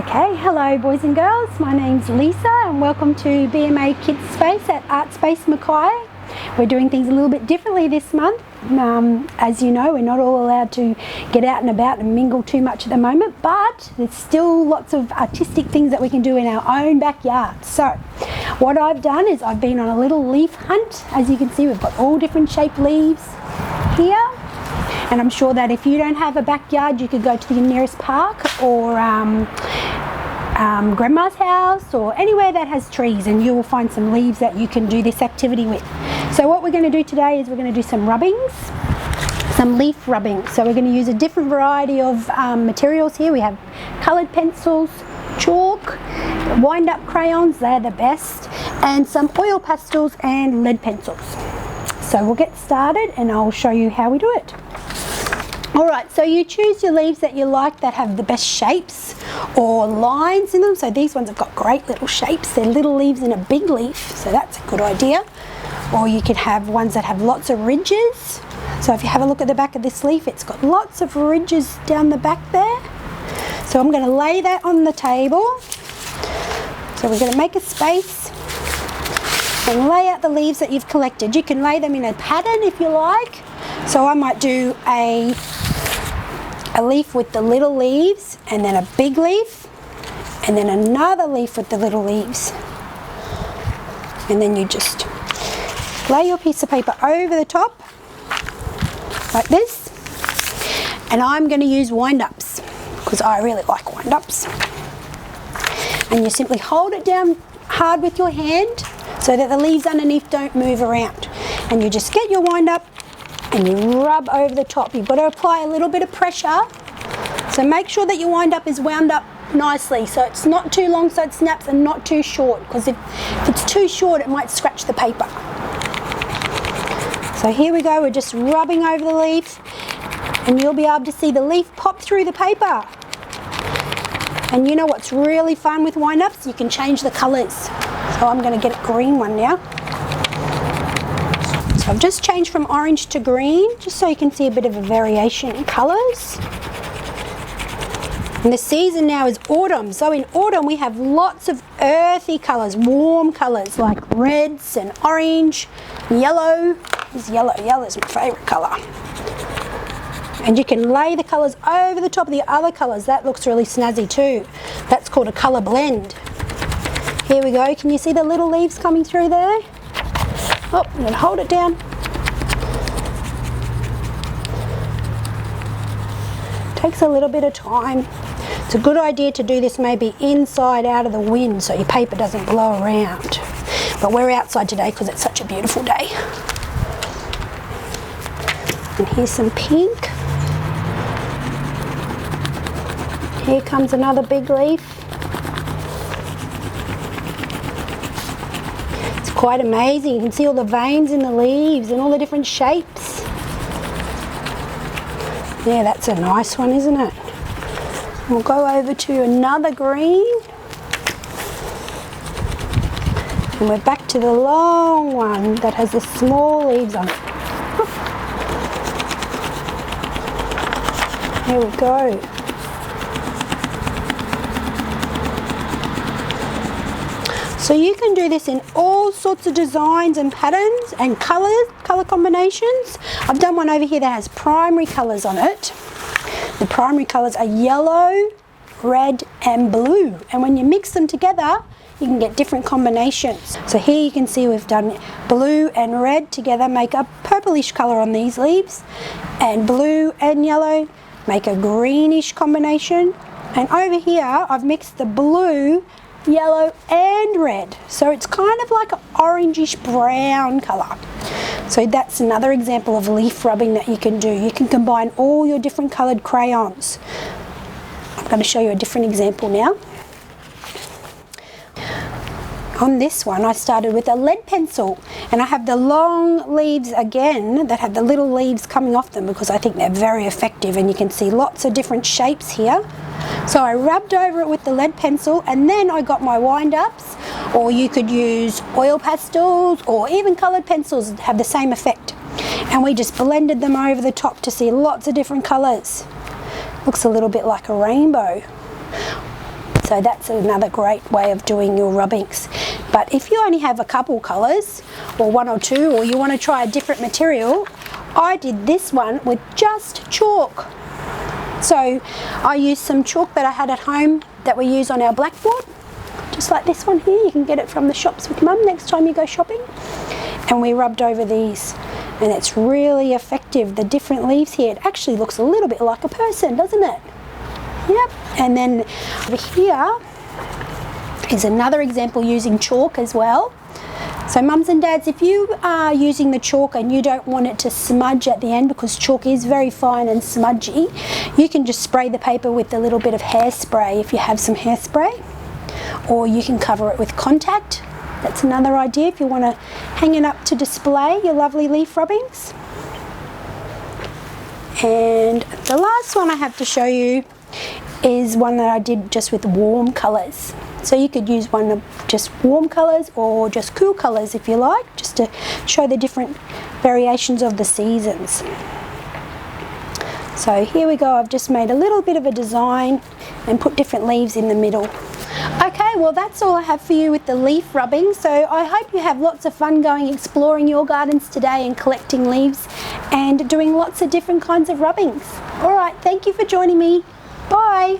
Okay, hello boys and girls, my name's Lisa and welcome to BMA Kids Space at Artspace Mackay. We're doing things a little bit differently this month. As you know, we're not all allowed to get out and about and mingle too much at the moment, but there's still lots of artistic things that we can do in our own backyard. So what I've done is I've been on a little leaf hunt. As you can see, we've got all different shaped leaves here. And I'm sure that if you don't have a backyard, you could go to the nearest park or grandma's house or anywhere that has trees, and you will find some leaves that you can do this activity with. So what we're going to do today is we're going to do some rubbings, some leaf rubbing. So we're going to use a different variety of materials here. We have coloured pencils, chalk, wind-up crayons, they're the best, and some oil pastels and lead pencils. So we'll get started and I'll show you how we do it. Alright, so you choose your leaves that you like that have the best shapes or lines in them. So these ones have got great little shapes. They're little leaves in a big leaf, so that's a good idea. Or you could have ones that have lots of ridges. So if you have a look at the back of this leaf, it's got lots of ridges down the back there. So I'm going to lay that on the table. So we're going to make a space and lay out the leaves that you've collected. You can lay them in a pattern if you like. So I might do a leaf with the little leaves, and then a big leaf, and then another leaf with the little leaves. And then you just lay your piece of paper over the top, like this. And I'm going to use wind-ups, because I really like wind-ups. And you simply hold it down hard with your hand, so that the leaves underneath don't move around. And you just get your wind-up, and you rub over the top. You've got to apply a little bit of pressure. So make sure that your wind up is wound up nicely, so it's not too long so it snaps and not too short, because if it's too short it might scratch the paper. So here we go, we're just rubbing over the leaf, and you'll be able to see the leaf pop through the paper. And you know what's really fun with wind ups? You can change the colours. So I'm going to get a green one now. I've just changed from orange to green, just so you can see a bit of a variation in colours. And the season now is autumn, so in autumn we have lots of earthy colours, warm colours like reds and orange, yellow. Yellow is my favourite colour. And you can lay the colours over the top of the other colours. That looks really snazzy too. That's called a colour blend. Here we go, can you see the little leaves coming through there? Oh, I'm going to hold it down. Takes a little bit of time. It's a good idea to do this maybe inside out of the wind so your paper doesn't blow around. But we're outside today because it's such a beautiful day. And here's some pink. Here comes another big leaf. Quite amazing. You can see all the veins in the leaves and all the different shapes. Yeah, that's a nice one, isn't it? We'll go over to another green. And we're back to the long one that has the small leaves on it. Here we go. So you can do this in all sorts of designs and patterns and colour combinations. I've done one over here that has primary colours on it. The primary colours are yellow, red and blue. And when you mix them together, you can get different combinations. So here you can see we've done blue and red together, make a purplish colour on these leaves. And blue and yellow make a greenish combination. And over here, I've mixed the blue, yellow and red, so it's kind of like an orangish brown colour. So that's another example of leaf rubbing that you can do. You can combine all your different coloured crayons. I'm going to show you a different example now. On this one I started with a lead pencil, and I have the long leaves again that have the little leaves coming off them because I think they're very effective, and you can see lots of different shapes here. So I rubbed over it with the lead pencil, and then I got my wind-ups, or you could use oil pastels or even coloured pencils that have the same effect. And we just blended them over the top to see lots of different colours. Looks a little bit like a rainbow. So that's another great way of doing your rubbings. But if you only have a couple colours, or one or two, or you want to try a different material, I did this one with just chalk. So I used some chalk that I had at home that we use on our blackboard, just like this one here. You can get it from the shops with Mum next time you go shopping. And we rubbed over these, and it's really effective. The different leaves here, it actually looks a little bit like a person, doesn't it? Yep. And then over here is another example using chalk as well. So mums and dads, if you are using the chalk and you don't want it to smudge at the end, because chalk is very fine and smudgy, you can just spray the paper with a little bit of hairspray if you have some hairspray, or you can cover it with contact. That's another idea if you want to hang it up to display your lovely leaf rubbings. And the last one I have to show you is one that I did just with warm colours. So you could use one of just warm colours or just cool colours if you like, just to show the different variations of the seasons. So here we go, I've just made a little bit of a design and put different leaves in the middle. Okay, well that's all I have for you with the leaf rubbing. So I hope you have lots of fun going exploring your gardens today and collecting leaves and doing lots of different kinds of rubbings. Alright, thank you for joining me. Bye!